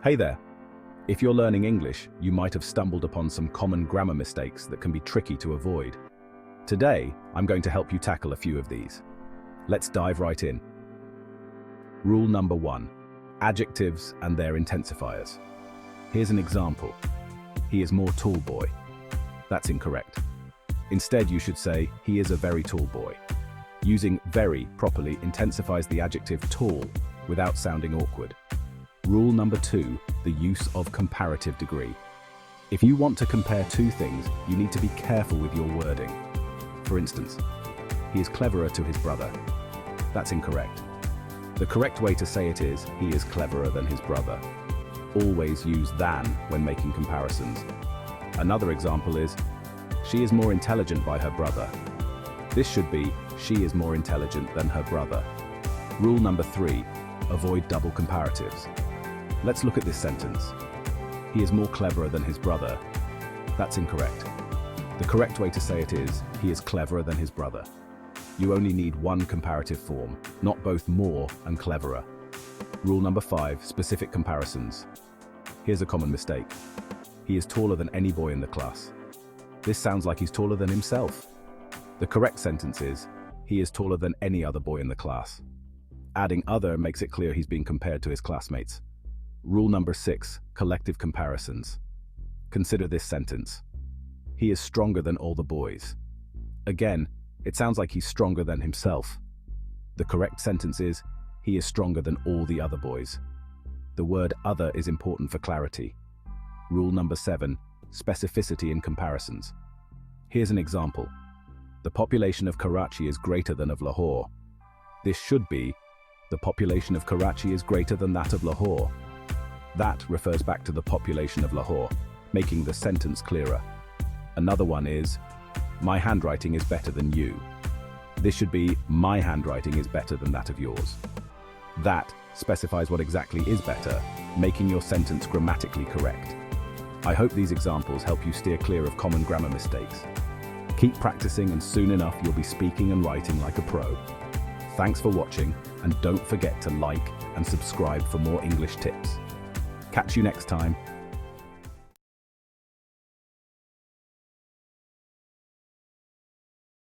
Hey there! If you're learning English, you might have stumbled upon some common grammar mistakes that can be tricky to avoid. Today, I'm going to help you tackle a few of these. Let's dive right in. Rule number 1. Adjectives and their intensifiers. Here's an example. He is more tall boy. That's incorrect. Instead, you should say, he is a very tall boy. Using very properly intensifies the adjective tall without sounding awkward. Rule number 2, the use of comparative degree. If you want to compare two things, you need to be careful with your wording. For instance, he is cleverer to his brother. That's incorrect. The correct way to say it is, he is cleverer than his brother. Always use than when making comparisons. Another example is, she is more intelligent by her brother. This should be, she is more intelligent than her brother. Rule number 3, avoid double comparatives. Let's look at this sentence. He is more cleverer than his brother. That's incorrect. The correct way to say it is, he is cleverer than his brother. You only need one comparative form, not both more and cleverer. Rule number 5, specific comparisons. Here's a common mistake. He is taller than any boy in the class. This sounds like he's taller than himself. The correct sentence is, he is taller than any other boy in the class. Adding other makes it clear he's being compared to his classmates. Rule number 6, collective comparisons. Consider this sentence. He is stronger than all the boys. Again, it sounds like he's stronger than himself. The correct sentence is, he is stronger than all the other boys. The word other is important for clarity. Rule number 7, specificity in comparisons. Here's an example. The population of Karachi is greater than of Lahore. This should be, the population of Karachi is greater than that of Lahore. That refers back to the population of Lahore, making the sentence clearer. Another one is, my handwriting is better than you. This should be, my handwriting is better than that of yours. That specifies what exactly is better, making your sentence grammatically correct. I hope these examples help you steer clear of common grammar mistakes. Keep practicing and soon enough you'll be speaking and writing like a pro. Thanks for watching, and don't forget to like and subscribe for more English tips. Catch you next time.